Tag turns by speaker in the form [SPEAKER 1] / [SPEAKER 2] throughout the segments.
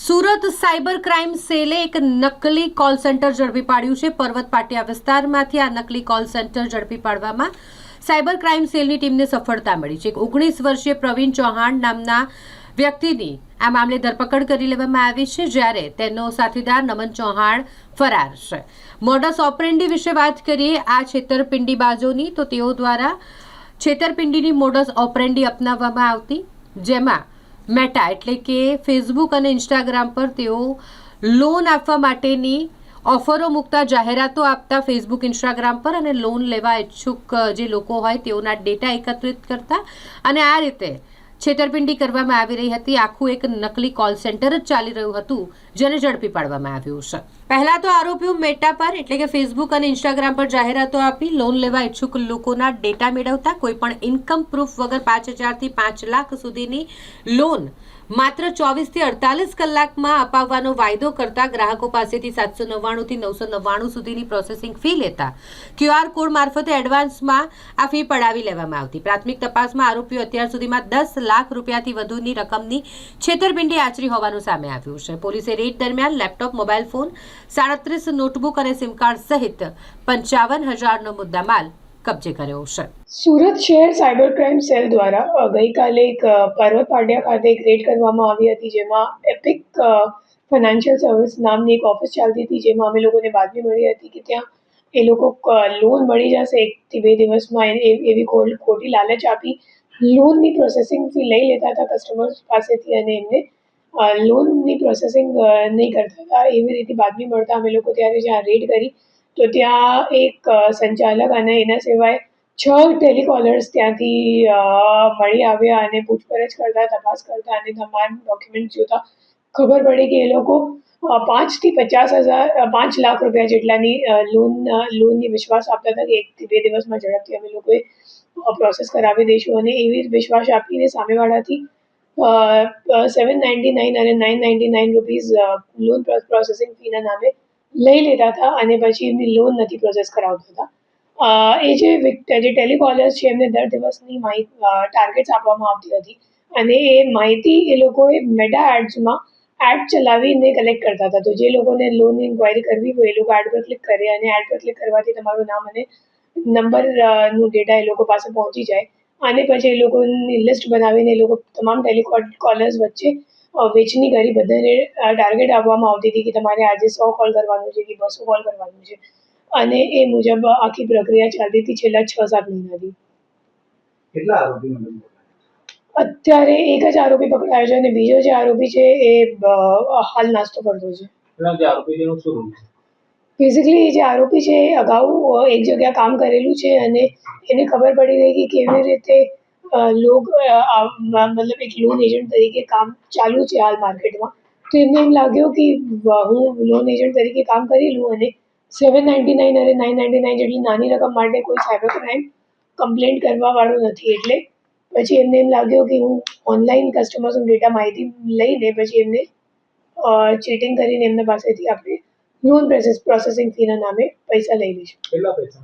[SPEAKER 1] Surat cyber crime સેલે એક નકલી call centre ઝડપી પાડ્યું છે. પર્વત પાટિયા વિસ્તારમાંથી આ નકલી કોલ સેન્ટર ઝડપી પાડવામાં સાયબર ક્રાઇમ સેલની ટીમને સફળતા મળી છે. 19 વર્ષીય પ્રવીણ ચૌહાણ નામના વ્યક્તિની આ મામલે ધરપકડ કરી લેવામાં આવી છે, જ્યારે તેનો સાથીદાર નમન ચૌહાણ ફરાર છે. મોડસ ઓપરેન્ડી વિશે વાત કરીએ આ છેતરપિંડીબાજોની, તો તેઓ દ્વારા છેતરપિંડીની મોડસ ઓપરેન્ડી અપનાવવામાં આવતી, જેમાં મેટા એટલે કે ફેસબુક અને ઇન્સ્ટાગ્રામ પર તેઓ લોન આપવા માટેની ઓફરો મૂકતા, જાહેરાતો આપતા ફેસબુક ઇન્સ્ટાગ્રામ પર, અને લોન લેવા ઈચ્છુક જે લોકો હોય તેઓના ડેટા એકત્રિત કરતા, અને આ રીતે છેતરપિંડી કરવામાં આવી રહી હતી. આખું એક નકલી કોલ સેન્ટર જ ચાલી રહ્યું હતું, જેને ઝડપી પાડવામાં આવ્યું છે. પહેલા તો આરોપીઓ મેટા પર એટલે કે ફેસબુક અને ઇન્સ્ટાગ્રામ પર જાહેરાતો આપી લોન લેવા ઈચ્છુક લોકોના ડેટા મેળવતા, કોઈ પણ ઇન્કમ પ્રૂફ વગર 5,000 થી 5 લાખ સુધીની લોન માત્ર 24 થી 48 કલાકમાં અપાવવાનો વાયદો કરતા, ગ્રાહકો પાસેથી 799 થી 999 સુધીની પ્રોસેસિંગ ફી લેતા, QR કોડ મારફતે એડવાન્સમાં આ ફી પડાવી લેવામાં આવતી. પ્રાથમિક તપાસમાં આરોપીઓ અત્યાર સુધીમાં 10 લાખ રૂપિયાથી વધુની રકમની છેતરપિંડી આચરી હોવાનું સામે આવ્યું છે. પોલીસે રેડ દરમિયાન લેપટોપ, મોબાઈલ ફોન, 37 નોટબુક અને સિમ કાર્ડ સહિત 55,000નો મુદ્દામાલ કબજે કર્યો છે.
[SPEAKER 2] સુરત શહેર સાયબર ક્રાઇમ સેલ દ્વારા ગઈકાલે એક પર્વત પાટિયા ખાતે એક રેડ કરવામાં આવી હતી, જેમાં એપિક ફાઇનાન્શિયલ સર્વિસ નામની એક ઓફિસ ચાલતી હતી, જેમાં અમે લોકોને બાતમી મળી હતી કે ત્યાં એ લોકો લોન મળી જશે 1 થી 2 દિવસમાં, એવી ખોટી લાલચ આપી લોનની પ્રોસેસિંગ ફી લઈ લેતા હતા કસ્ટમર્સ પાસેથી, અને એમને લોનની પ્રોસેસિંગ નહીં કરતા હતા. એવી રીતે બાતમી મળતા અમે લોકો ત્યારે જ્યાં રેડ કરી, તો ત્યાં એક સંચાલક અને એના સિવાય 6 ટેલિકોલર્સ ત્યાંથી મળી આવ્યા, અને પૂછપરછ કરતા, તપાસ કરતા અને તમામ ડોક્યુમેન્ટ જોતા ખબર પડી કે એ લોકો 5 થી 5 લાખ રૂપિયા જેટલાની લોનની વિશ્વાસ આપતા હતા કે 1 થી 2 દિવસમાં ઝડપથી અમે લોકોએ પ્રોસેસ કરાવી દઈશું, અને એવી વિશ્વાસ આપીને સામેવાળાથી 799 અને 999 રૂપીઝ લોન પ્રોસેસિંગ ફીના નામે લઈ લેતા હતા, અને પછી એમની લોન નથી પ્રોસેસ કરાવતા હતા. એ જે ટેલિકોલર્સ છે એમને દર દિવસની ટાર્ગેટ્સ આપવામાં આવતી હતી, અને એ માહિતી એ લોકોએ મેટા એડ્સમાં એડ ચલાવીને કલેક્ટ કરતા હતા. તો જે લોકોને લોનની ઇન્ક્વાયરી કરવી હોય એ લોકો એડ પર ક્લિક કરે, અને એડ પર ક્લિક કરવાથી તમારું નામ અને નંબરનું ડેટા એ લોકો પાસે પહોંચી જાય, અને પછી એ લોકોની લિસ્ટ બનાવીને એ લોકો તમામ ટેલિકોલર્સ વચ્ચે વેચણી કરી બધાને ટાર્ગેટ આપવામાં આવતી હતી કે તમારે આજે 100 કોલ કરવાનું છે કે 200 કોલ કરવાનું છે, અને એ મુજબ આખી પ્રક્રિયા ચાલતી હતી છેલ્લા 6-7 મહિનાથી.
[SPEAKER 3] કેટલા આરોપી?
[SPEAKER 2] અત્યારે એક જ આરોપી પકડાયો છે, અને બીજો જે આરોપી છે એ હાલ નાસ્તો કરતો છે. બેઝિકલી જે આરોપી છે એ અગાઉ એક જગ્યા કામ કરેલું છે, અને એને ખબર પડી ગઈ કે કેવી રીતે મતલબ એક લોન એજન્ટ તરીકે કામ ચાલુ છે હાલ માર્કેટમાં. તો એમને એમ લાગ્યું કે હું લોન એજન્ટ તરીકે કામ કરી લઉં, અને 799 અને 999 જેટલી નાની રકમ માટે કોઈ સાયબર ક્રાઇમ કમ્પ્લેન્ટ કરવાવાળું નથી, એટલે પછી એમને એમ લાગ્યું કે હું ઓનલાઈન કસ્ટમર્સનો ડેટા માહિતી લઈને પછી એમને ચીટિંગ કરીને એમના પાસેથી આપણે લોન પ્રોસેસિંગ ફીના નામે પૈસા લઈ લઈશું.
[SPEAKER 3] કેટલા પૈસા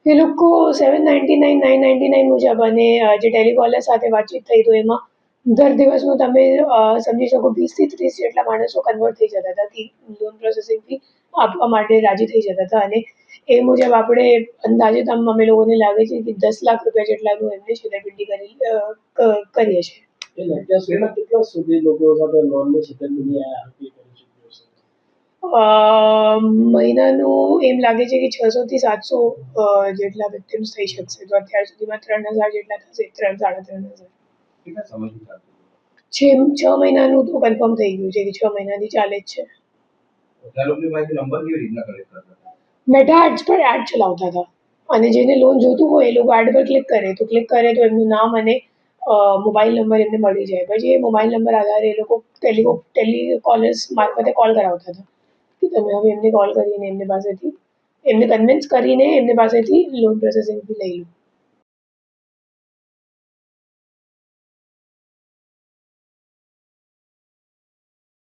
[SPEAKER 2] એ લોકો 799 999 મુજબ, અને જે ટેલિકોલર સાથે વાતચીત થઈ તો એમાં દર દિવસનું તમે સમજી શકો 20 થી 30 જેટલા માણસો કન્વર્ટ થઈ જતા હતા કે લોન પ્રોસેસિંગ ફી આપવા માટે રાજી થઈ જતા હતા, અને એ મુજબ આપણે અંદાજે અમે લોકોને લાગે છે કે 10 લાખ રૂપિયા જેટલાનું એમને છેતરપિંડી કરીએ છીએ.
[SPEAKER 3] કેટલા સુધી લોકો સાથે લોનની છેતરપિંડી
[SPEAKER 2] મહિનાનું એમ લાગે છે કે 600 થી 700 જેટલા વિક્ટિમ્સ થઈ શકશે. તો અત્યાર સુધીમાં 3,000 જેટલા થશે, 3,000-3,500. 6 મહિનાનું તો કન્ફર્મ થઈ ગયું છે કે 6 મહિનાથી ચાલે જ છે. મેટા એડ્સ પર એડ ચલાવતા હતા, અને જેને લોન જોતું હોય એ લોકો એડ પર ક્લિક કરે તો એમનું નામ અને મોબાઈલ નંબર એમને મળી જાય. પછી એ મોબાઈલ નંબર આધારે એ લોકો ટેલિકોલર્સ મારફતે કોલ કરાવતા હતા કે તમે હવે એમને કોલ કરીને એમને કન્વિન્સ કરીને એમને પાસેથી લોન પ્રોસેસિંગ લઈ લો.